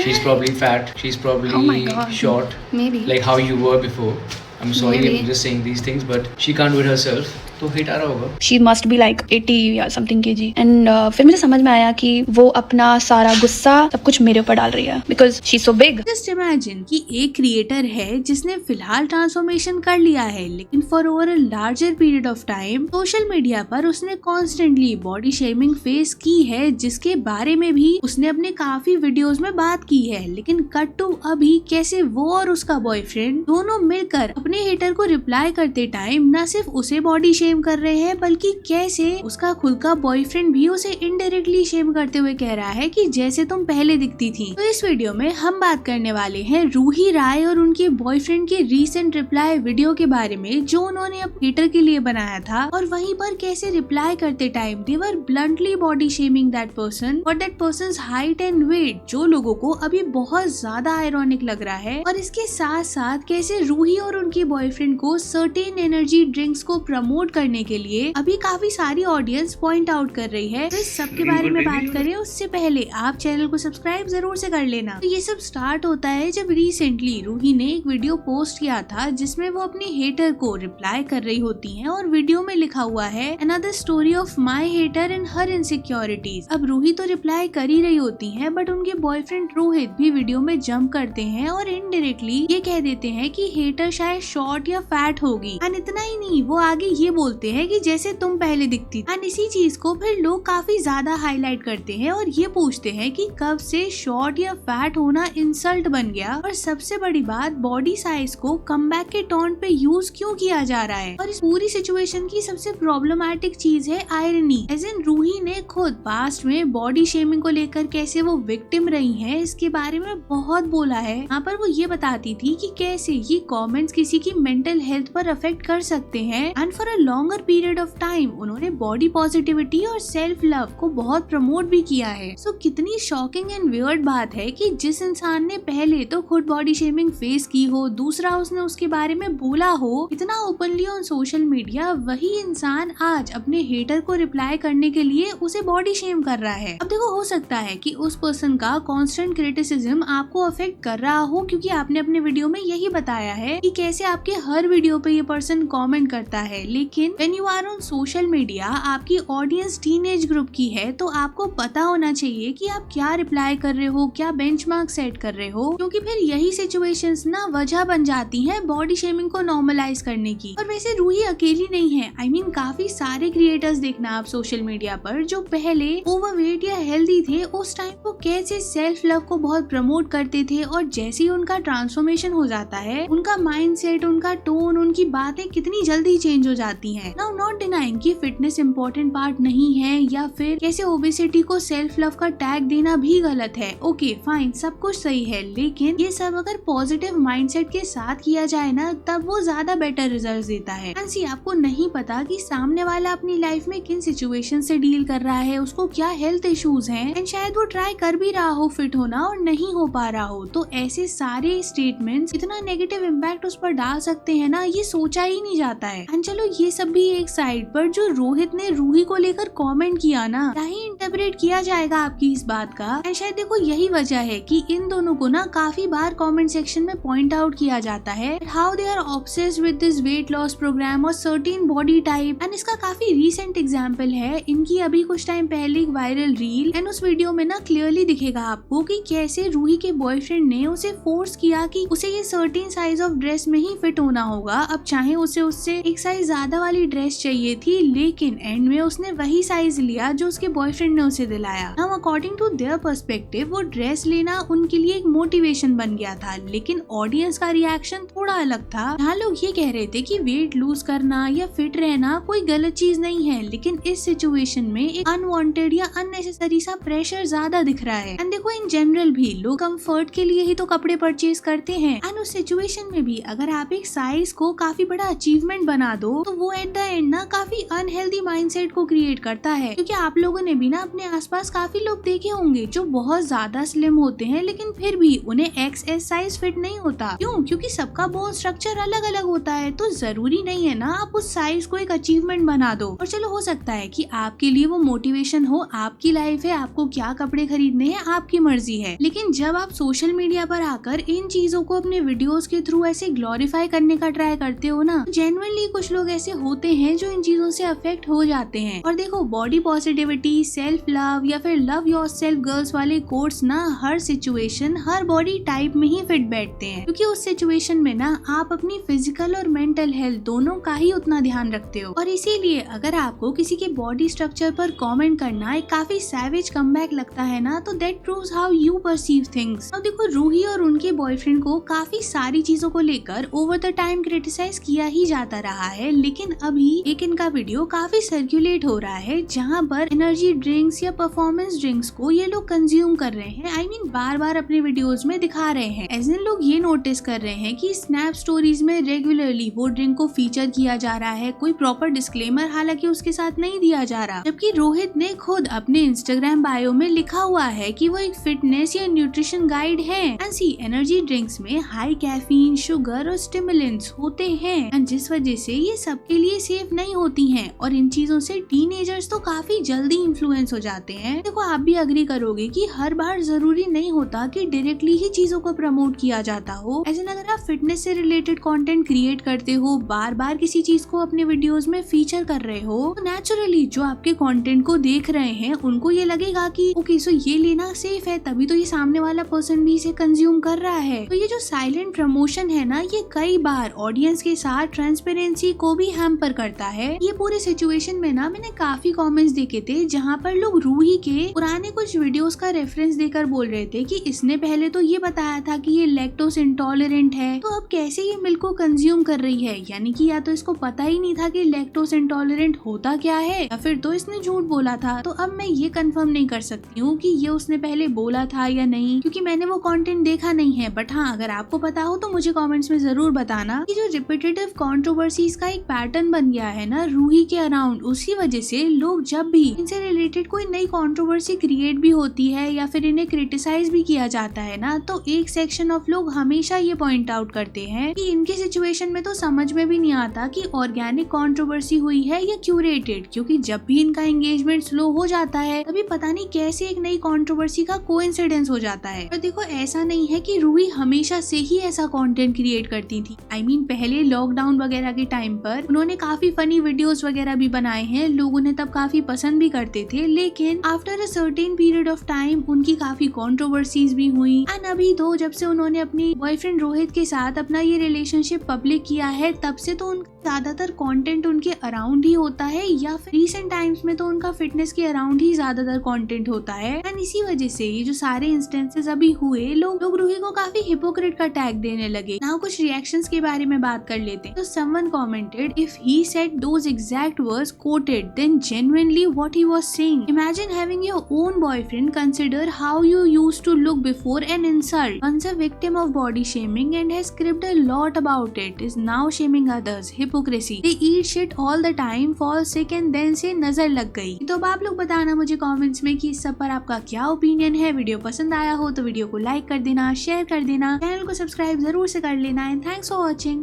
She's probably fat. She's Oh my probably God. short. Maybe. Like how you were before. I'm sorry Maybe. I'm just saying these things, but she can't do it herself. तो hate आ रहा होगा. She must be like 80 या something kg and फिर मुझे समझ में आया कि वो अपना सारा गुस्सा सब कुछ मेरे ऊपर डाल रही है because she so big. Just imagine कि एक क्रिएटर है जिसने फिलहाल ट्रांसफॉर्मेशन कर लिया है, लेकिन for over a larger period of time social media पर उसने कॉन्स्टेंटली बॉडी शेमिंग फेस की है, जिसके बारे में भी उसने अपने काफी वीडियोस में बात की है। लेकिन कट टू अभी कैसे वो और उसका बॉयफ्रेंड दोनों मिलकर अपने हेटर को रिप्लाई करते टाइम न सिर्फ उसे बॉडी शेम कर रहे हैं, बल्कि कैसे उसका खुद का बॉयफ्रेंड भी उसे इनडायरेक्टली शेम करते हुए कह रहा है कि जैसे तुम पहले दिखती थी। तो इस वीडियो में हम बात करने वाले हैं रूही राय और उनके बॉयफ्रेंड के रीसेंट रिप्लाई वीडियो के बारे में, जो उन्होंने अब हेटर के लिए बनाया था, और वहीं पर कैसे रिप्लाई करते time they were bluntly body shaming that person और that person's height and weight, जो लोगों को अभी बहुत ज्यादा आयरॉनिक लग रहा है। और इसके साथ साथ कैसे रूही और उनके बॉयफ्रेंड को सर्टेन एनर्जी ड्रिंक्स को प्रमोट करने के लिए अभी काफी सारी ऑडियंस पॉइंट आउट कर रही है। तो इस सब के बारे में बात करें उससे पहले आप चैनल को सब्सक्राइब जरूर से कर लेना। तो ये सब स्टार्ट होता है जब रिसेंटली रूही ने एक वीडियो पोस्ट किया था जिसमें वो अपने हेटर को रिप्लाई कर रही होती हैं और वीडियो में लिखा हुआ है another story of my hater and her insecurities. अब रूही तो रिप्लाई कर ही रही होती है, बट उनके बॉयफ्रेंड रोहित भी वीडियो में जंप करते हैं और इनडायरेक्टली ये कह देते हैं कि हेटर शायद शॉर्ट या फैट होगी। एंड इतना ही नहीं, वो आगे ये बोलते हैं कि जैसे तुम पहले दिखती। एंड इसी चीज को फिर लोग काफी ज्यादा हाईलाइट करते हैं और ये पूछते हैं कि कब से शॉर्ट या फैट होना इंसल्ट बन गया। और सबसे बड़ी बात, बॉडी साइज को कमबैक के टॉन्ट पे यूज क्यों किया जा रहा है। और इस पूरी सिचुएशन की सबसे प्रॉब्लमैटिक चीज है आयरनी। एज इन रूही ने खुद पास्ट में बॉडी शेमिंग को लेकर कैसे वो विक्टिम रही है, इसके बारे में बहुत बोला है। यहाँ पर वो ये बताती थी कि कैसे ये कमेंट्स किसी की मेंटल हेल्थ पर अफेक्ट कर सकते हैं। And for a longer period of time उन्होंने बॉडी पॉजिटिविटी और सेल्फ लव को बहुत प्रमोट भी किया है। सो कितनी शॉकिंग एंड वियर्ड बात है कि जिस इंसान ने पहले तो खुद बॉडी शेमिंग फेस की हो, दूसरा उसने उसके बारे में बोला हो इतना ओपनली ऑन सोशल मीडिया, वही इंसान आज अपने हेटर को रिप्लाई करने के लिए उसे बॉडी शेम कर रहा है। अब देखो, हो सकता है कि उस पर्सन का कांस्टेंट क्रिटिसिज्म आपको अफेक्ट कर रहा हो, क्योंकि आपने अपने वीडियो में यही बताया है कि कैसे आपके हर वीडियो पे ये पर्सन कमेंट करता है। लेकिन when you are on social media, आपकी ऑडियंस टीनेज ग्रुप की है, तो आपको पता होना चाहिए कि आप क्या रिप्लाई कर रहे हो, क्या बेंचमार्क सेट कर रहे हो, क्योंकि फिर यही सिचुएशंस ना वजह बन जाती है बॉडी शेमिंग को नॉर्मलाइज करने की। और वैसे रूही अकेली नहीं है। I mean, काफी सारे क्रिएटर्स देखना आप सोशल मीडिया पर जो पहले ओवरवेट या हेल्दी थे, उस टाइम वो कैसे सेल्फ लव को बहुत प्रमोट करते थे, और जैसे ही उनका ट्रांसफॉर्मेशन हो जाता है, उनका माइंडसेट, उनका टोन, उनकी बातें कितनी जल्दी चेंज हो जाती हैं। नाउ नॉट डिनाइंग कि फिटनेस इंपॉर्टेंट पार्ट नहीं है, या फिर कैसे ओबेसिटी को सेल्फ लव का टैग देना भी गलत है। ओके फाइन, सब कुछ सही है, लेकिन ये सब अगर पॉजिटिव माइंडसेट के साथ किया जाए ना, तब वो ज्यादा बेटर रिजल्ट देता है। एंड सी, आपको नहीं पता कि सामने वाला अपनी लाइफ में किन सिचुएशन से डील कर रहा है, उसको क्या हेल्थ इश्यूज हैं, एंड शायद वो ट्राई कर भी रहा हो फिट होना और नहीं हो पा रहा हो। तो ऐसे सारे स्टेटमेंट्स इतना नेगेटिव इम्पैक्ट उस पर डाल सकते हैं ना, ये सोचा ही नहीं जाता है। एंड चलो ये सब भी एक साइड पर, जो रोहित ने रूही को लेकर कमेंट किया ना, क्या ही इंटरप्रेट किया जाएगा आपकी इस बात का। एंड शायद देखो यही वजह है कि इन दोनों को ना काफी बार कमेंट सेक्शन में पॉइंट आउट किया जाता है how they are obsessed with this weight loss programme और सर्टेन बॉडी टाइप। एंड इसका काफी रीसेंट एग्जांपल है इनकी अभी कुछ टाइम पहले एक वायरल रील। एंड उस वीडियो में ना क्लियरली दिखेगा आपको कि कैसे रूही के बॉयफ्रेंड ने उसे फोर्स किया कि उसे ये सर्टेन साइज ऑफ ड्रेस में ही फिट होना होगा। अब चाहे उसे उससे एक साइज ज्यादा वाली ड्रेस चाहिए थी, लेकिन एंड में उसने वही साइज लिया जो उसके बॉयफ्रेंड ने उसे दिलाया। Now according to their perspective, वो ड्रेस लेना उनके लिए एक मोटिवेशन बन गया था, लेकिन ऑडियंस का रिएक्शन थोड़ा अलग था। यहाँ लोग ये कह रहे थे कि वेट लूज करना या फिट रहना कोई गलत चीज नहीं है, लेकिन इस सिचुएशन में एक अनवांटेड या अननेसेसरी सा प्रेशर ज्यादा दिख रहा है। एंड देखो, इन जनरल भी लोग कंफर्ट के लिए ही तो कपड़े परचेज करते हैं। एंड उस सिचुएशन में भी अगर आप एक साइज को काफी बड़ा अचीवमेंट बना दो, तो वो एट द एंड ना काफी अनहेल्दी माइंडसेट को क्रिएट करता है, क्योंकि आप लोगों ने भी ना अपने आसपास काफी लोग देखे होंगे जो बहुत ज्यादा स्लिम होते हैं लेकिन फिर भी उन्हें एक्सएस साइज फिट नहीं होता। क्यों? क्योंकि सबका बोन स्ट्रक्चर अलग अलग होता है, तो जरूरी नहीं है ना आप उस साइज को एक अचीवमेंट बना दो। और चलो हो सकता है कि आपके लिए वो मोटिवेशन हो, आपकी लाइफ है, आपको क्या कपड़े खरीदने हैं आपकी मर्जी है, लेकिन जब आप सोशल मीडिया पर आकर इन चीजों को अपने वीडियोस के थ्रू ऐसे ग्लोरीफाई करने का ट्राई करते हो ना, जेन्युइनली कुछ लोग ऐसे होते हैं जो इन चीजों से अफेक्ट हो जाते हैं। और देखो, बॉडी पॉजिटिविटी, सेल्फ लव या फिर लव योरसेल्फ गर्ल्स वाले कोट्स ना हर सिचुएशन, हर बॉडी टाइप में ही फिट बैठते हैं, क्योंकि उस सिचुएशन में ना आप अपनी फिजिकल और मेंटल हेल्थ दोनों का ही उतना ध्यान रखते हो। और इसीलिए अगर आपको किसी के बॉडी स्ट्रक्चर पर कमेंट करना एक काफी सैवेज कमबैक लगता है ना, तो that proves how you perceive things. अब देखो, रूही और उनके बॉयफ्रेंड को काफी सारी चीजों को लेकर ओवर द टाइम क्रिटिसाइज किया ही जाता रहा है, लेकिन अभी एक इनका वीडियो काफी सर्कुलेट हो रहा है जहाँ पर एनर्जी ड्रिंक्स या परफॉर्मेंस ड्रिंक्स को ये लोग कंज्यूम कर रहे हैं। आई मीन बार बार अपने वीडियोस में दिखा रहे हैं। ऐसे लोग ये नोटिस कर रहे हैं कि स्नैप स्टोरीज में रेगुलरली वो ड्रिंक को फीचर किया जा रहा है, कोई प्रॉपर डिस्क्लेमर हालांकि उसके साथ नहीं दिया जा रहा, जबकि रोहित ने खुद अपने इंस्टाग्राम बायो में लिखा हुआ है कि वो एक फिटनेस या न्यूट्रिशन गाइड है। एंड सी, एनर्जी ड्रिंक्स में हाई कैफीन, शुगर और स्टिमुलेंट्स होते हैं, एंड जिस वजह से ये सबके लिए सेफ नहीं होती हैं, और इन चीजों से टीनेजर्स तो काफी जल्दी इन्फ्लुएंस हो जाते हैं। देखो, आप भी अग्री करोगे कि हर बार जरूरी नहीं होता कि डायरेक्टली ही चीजों को प्रमोट किया जाता हो। ऐसे अगर आप फिटनेस से रिलेटेड कंटेंट क्रिएट करते हो, बार बार किसी चीज को अपने वीडियोस में फीचर कर रहे हो, तो नेचुरली जो आपके कंटेंट को देख रहे हैं उनको ये लगेगा कि ओके, सो ये लेना सेफ है, तभी तो ये सामने वाला पर्सन भी इसे कंज्यूम कर रहा है। तो ये जो साइलेंट प्रमोशन है ना, ये कई बार ऑडियंस के साथ ट्रांसपेरेंसी को भी हैम्पर करता है। ये पूरे सिचुएशन में ना मैंने काफी कमेंट्स देखे थे जहाँ पर लोग रूही के पुराने कुछ वीडियोस का रेफरेंस देकर बोल रहे थे कि इसने पहले तो ये बताया था कि ये लैक्टोज इंटॉलरेंट है, तो अब कैसे ये मिल्क को कंज्यूम कर रही है। यानी कि या तो इसको पता ही नहीं था कि लैक्टोज इंटॉलरेंट होता क्या है, या फिर तो इसने झूठ बोला था। तो अब मैं ये कंफर्म नहीं कर सकती हूँ कि ये उसने पहले बोला था या नहीं, क्योंकि मैंने वो कंटेंट देखा नहीं है। बट हाँ, अगर आपको पता हो तो मुझे कमेंट्स में जरूर बताना कि जो रिपीटेटिव कंट्रोवर्सीज का एक पैटर्न बन गया है ना रूही के अराउंड, उसी वजह से लोग जब भी इनसे रिलेटेड कोई नई कंट्रोवर्सी क्रिएट भी होती है या फिर इन्हें क्रिटिसाइज भी किया जाता है ना, तो एक सेक्शन ऑफ लोग हमेशा ये पॉइंट आउट करते हैं कि इनके सिचुएशन में तो समझ में भी नहीं आता कि ऑर्गेनिक कंट्रोवर्सी हुई है या क्यूरेटेड, क्योंकि जब भी इनका एंगेजमेंट स्लो हो जाता है तभी पता नहीं कैसे एक नई कंट्रोवर्सी का कोइंसिडेंस हो जाता है। पर देखो, ऐसा नहीं है कि रूही हमेशा से ही ऐसा कंटेंट क्रिएट करती थी। आई मीन पहले लॉकडाउन वगैरह के टाइम पर उन्होंने काफी फनी वीडियोस वगैरह भी बनाए हैं, लोग उन्हें तब काफी पसंद भी करते थे, लेकिन after a certain period of time उनकी काफी कंट्रोवर्सीज भी हुई। एंड अभी तो जब से उन्होंने अपनी बॉयफ्रेंड रोहित के साथ अपना ये रिलेशनशिप पब्लिक किया है, तब से तो उनका ज्यादातर कंटेंट उनके अराउंड ही होता है, या फिर रिसेंट टाइम्स में तो उनका फिटनेस के अराउंड ही ज्यादातर कंटेंट होता है। एंड इसी वजह से ये जो सारे इंस्टेंसेस अभी हुए, लोग रूही को काफी हिपोक्रेट का टैग देने लगे। नाउ कुछ रिएक्शंस के बारे में बात कर लेते हैं। तो someone commented, if he said those exact words quoted, then genuinely what he was saying. Imagine having your own boyfriend consider how you used to look before an insult. Once a victim of body shaming and has scripted a lot about it, is now shaming others. Hypocrisy. They eat shit all the time, fall sick and then say नजर लग गई। तो अब आप लोग बताना मुझे comments में कि इस सब पर आपका क्या ओपिनियन है। वीडियो पसंद आया हो तो वीडियो को लाइक कर देना, शेयर कर देना, चैनल को सब्सक्राइब जरूर से कर लेना। And thanks for watching.